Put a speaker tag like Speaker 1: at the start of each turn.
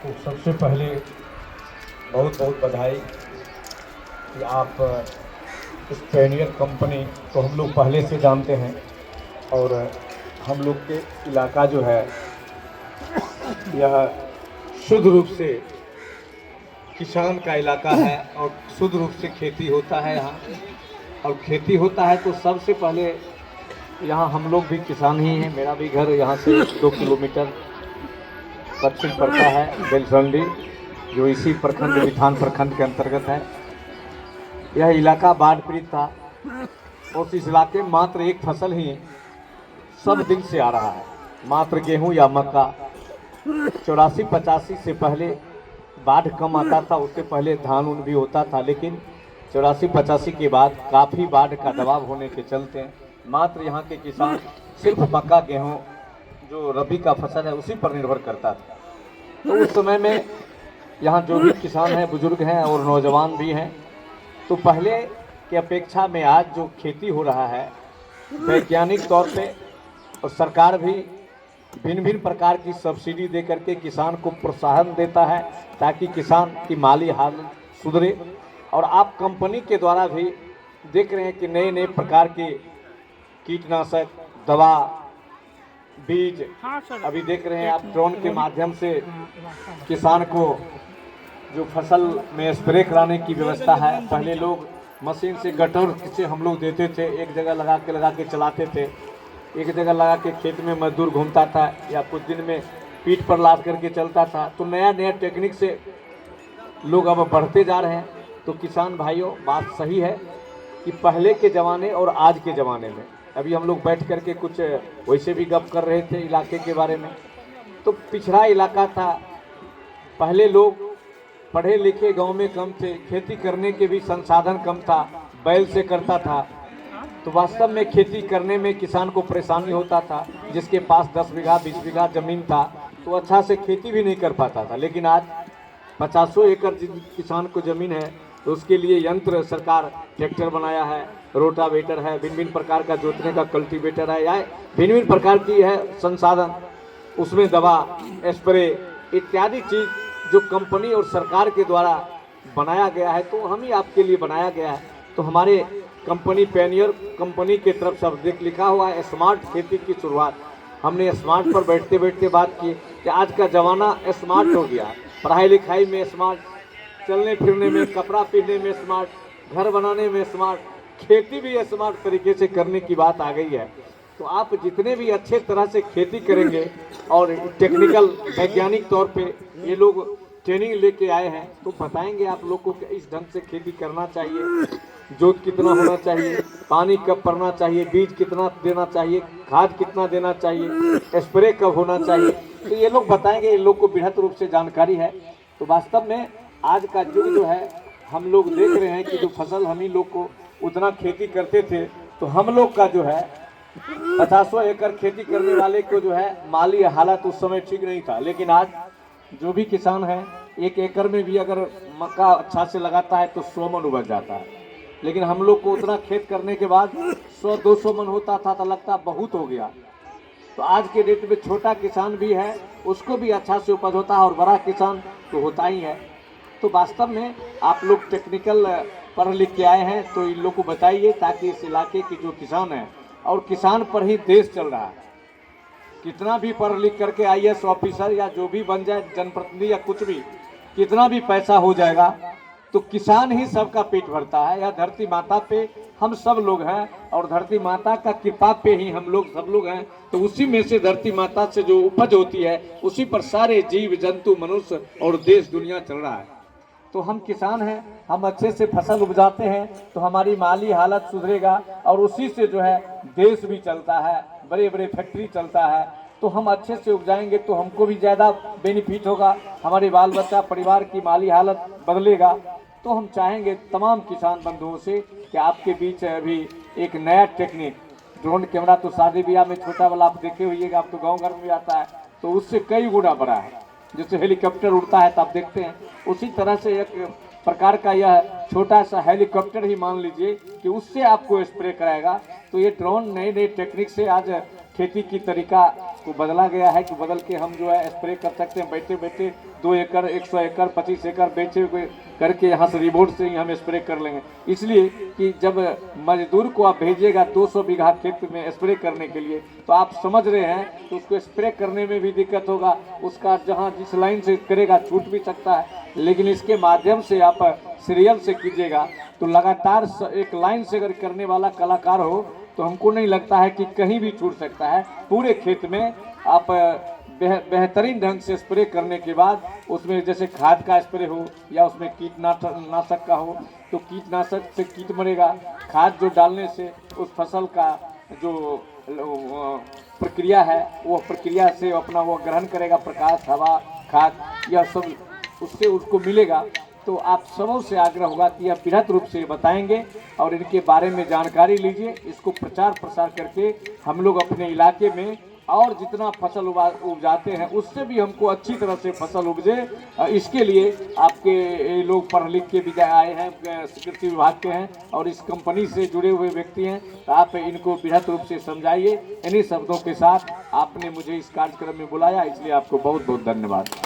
Speaker 1: तो सबसे पहले बहुत बहुत बधाई कि आप इस पेनियर कंपनी को हम लोग पहले से जानते हैं और हम लोग के इलाका जो है यह शुद्ध रूप से किसान का इलाका है और शुद्ध रूप से खेती होता है यहाँ। और खेती होता है तो सबसे पहले यहाँ हम लोग भी किसान ही हैं। मेरा भी घर यहाँ से 2 किलोमीटर पश्चिम पड़ता है, बेलसंडी, जो इसी प्रखंड विधान प्रखंड के अंतर्गत है। यह इलाका बाढ़ पीड़ित था। उस इस इलाके में मात्र एक फसल ही सब दिन से आ रहा है, मात्र गेहूं या मक्का। 84-85 से पहले बाढ़ कम आता था, उससे पहले धान उन भी होता था, लेकिन 84-85 के बाद काफ़ी बाढ़ का दबाव होने के चलते मात्र यहाँ के किसान सिर्फ मक्का गेहूँ जो रबी का फसल है उसी पर निर्भर करता था। तो उस समय में यहाँ जो भी किसान हैं, बुजुर्ग हैं और नौजवान भी हैं, तो पहले की अपेक्षा में आज जो खेती हो रहा है वैज्ञानिक तौर पे, और सरकार भी भिन्न भिन्न प्रकार की सब्सिडी दे करके किसान को प्रोत्साहन देता है ताकि किसान की माली हालत सुधरे। और आप कंपनी के द्वारा भी देख रहे हैं कि नए नए प्रकार के कीटनाशक दवा बीज अभी देख रहे हैं आप, ड्रोन के माध्यम से किसान को जो फसल में स्प्रे कराने की व्यवस्था है। पहले लोग मशीन से गटर से हम लोग देते थे, एक जगह लगा के चलाते थे, एक जगह लगा के खेत में मजदूर घूमता था या कुछ दिन में पीठ पर लाद करके चलता था। तो नया नया टेक्निक से लोग अब बढ़ते जा रहे हैं। तो किसान भाइयों, बात सही है कि पहले के ज़माने और आज के ज़माने में, अभी हम लोग बैठ करके कुछ वैसे भी गप कर रहे थे इलाके के बारे में। तो पिछड़ा इलाका था, पहले लोग पढ़े लिखे गांव में कम थे, खेती करने के भी संसाधन कम था, बैल से करता था। तो वास्तव में खेती करने में किसान को परेशानी होता था। जिसके पास 10 बीघा 20 बीघा ज़मीन था तो अच्छा से खेती भी नहीं कर पाता था। लेकिन आज 50 एकड़ जिन किसान को ज़मीन है तो उसके लिए यंत्र सरकार ट्रैक्टर बनाया है, रोटावेटर है, भिन्न भिन्न प्रकार का जोतने का कल्टीवेटर है, या भिन्न भिन्न प्रकार की है संसाधन, उसमें दवा स्प्रे इत्यादि चीज़ जो कंपनी और सरकार के द्वारा बनाया गया है, तो हम ही आपके लिए बनाया गया है। तो हमारे कंपनी पेनियर कंपनी के तरफ से देख लिखा हुआ है स्मार्ट खेती की शुरुआत। हमने स्मार्ट पर बैठते बैठते बात की कि आज का ज़माना स्मार्ट हो गया, पढ़ाई लिखाई में स्मार्ट, चलने फिरने में, कपड़ा पहनने में स्मार्ट, घर बनाने में स्मार्ट, खेती भी स्मार्ट तरीके से करने की बात आ गई है। तो आप जितने भी अच्छे तरह से खेती करेंगे और टेक्निकल वैज्ञानिक तौर पे ये लोग ट्रेनिंग लेके आए हैं, तो बताएंगे आप लोग को कि इस ढंग से खेती करना चाहिए, जोत कितना होना चाहिए, पानी कब पड़ना चाहिए, बीज कितना देना चाहिए, खाद कितना देना चाहिए, स्प्रे कब होना चाहिए। तो ये लोग बताएंगे, इन लोग को बृहद रूप से जानकारी है। तो वास्तव में आज का युग जो है, हम लोग देख रहे हैं कि जो फसल हम ही लोग को उतना खेती करते थे, तो हम लोग का जो है 50 एकड़ खेती करने वाले को जो है माली हालत उस समय ठीक नहीं था। लेकिन आज जो भी किसान है 1 एकड़ में भी अगर मक्का अच्छा से लगाता है तो 100 मन उपज जाता है। लेकिन हम लोग को उतना खेत करने के बाद 100-200 मन होता था तो लगता बहुत हो गया। तो आज के डेट में छोटा किसान भी है, उसको भी अच्छा से उपज होता है, और बड़ा किसान तो होता ही है। तो वास्तव में आप लोग टेक्निकल पढ़ लिख के आए हैं, तो इन लोग को बताइए ताकि इस इलाके के जो किसान हैं, और किसान पर ही देश चल रहा है। कितना भी पढ़ लिख करके IAS ऑफिसर या जो भी बन जाए, जनप्रतिनिधि या कुछ भी, कितना भी पैसा हो जाएगा, तो किसान ही सबका पेट भरता है। या धरती माता पे हम सब लोग हैं, और धरती माता का कृपा पे ही हम लोग सब लोग हैं। तो उसी में से धरती माता से जो उपज होती है, उसी पर सारे जीव जंतु, मनुष्य और देश दुनिया चल रहा है। तो हम किसान हैं, हम अच्छे से फसल उपजाते हैं तो हमारी माली हालत सुधरेगा, और उसी से जो है देश भी चलता है, बड़े बड़े फैक्ट्री चलता है। तो हम अच्छे से उपजाएंगे तो हमको भी ज़्यादा बेनिफिट होगा, हमारे बाल बच्चा परिवार की माली हालत बदलेगा। तो हम चाहेंगे तमाम किसान बंधुओं से कि आपके बीच अभी एक नया टेक्निक, ड्रोन कैमरा तो शादी ब्याह में छोटा वाला आप देखे होइएगा, आप तो गाँव घर में आता है, तो उससे कई गुना बड़ा है। जैसे हेलीकॉप्टर उड़ता है तो आप देखते हैं, उसी तरह से एक प्रकार का यह छोटा सा हेलीकॉप्टर ही मान लीजिए कि उससे आपको स्प्रे कराएगा। तो ये ड्रोन नए नए टेक्निक से आज खेती की तरीका उसको बदला गया है कि बदल के हम जो है स्प्रे कर सकते हैं बैठे बैठे 2 एकड़ 100 एकड़ 25 एकड़ बेचे करके यहाँ से रिमोट से ही हम स्प्रे कर लेंगे। इसलिए कि जब मजदूर को आप भेजिएगा 200 बीघा खेत में स्प्रे करने के लिए, तो आप समझ रहे हैं तो उसको स्प्रे करने में भी दिक्कत होगा, उसका जहाँ जिस लाइन से करेगा छूट भी सकता है। लेकिन इसके माध्यम से आप सीरियल से कीजिएगा तो लगातार एक लाइन से अगर करने वाला कलाकार हो तो हमको नहीं लगता है कि कहीं भी छूट सकता है। पूरे खेत में आप बेहतरीन ढंग से स्प्रे करने के बाद उसमें जैसे खाद का स्प्रे हो या उसमें कीटनाशक का हो तो कीटनाशक से कीट मरेगा, खाद जो डालने से उस फसल का जो प्रक्रिया है वो प्रक्रिया से अपना वो ग्रहण करेगा, प्रकाश हवा खाद यह सब उससे उसको मिलेगा। तो आप सबों से आग्रह होगा कि आप बृहद रूप से बताएंगे और इनके बारे में जानकारी लीजिए, इसको प्रचार प्रसार करके हम लोग अपने इलाके में और जितना फसल उपजाते हैं उससे भी हमको अच्छी तरह से फसल उपजे। इसके लिए आपके लोग पढ़ लिख के भी आए हैं, कृषि विभाग के हैं और इस कंपनी से जुड़े हुए व्यक्ति हैं, तो आप इनको बृहद रूप से समझाइए। इन्हीं शब्दों के साथ आपने मुझे इस कार्यक्रम में बुलाया, इसलिए आपको बहुत बहुत धन्यवाद।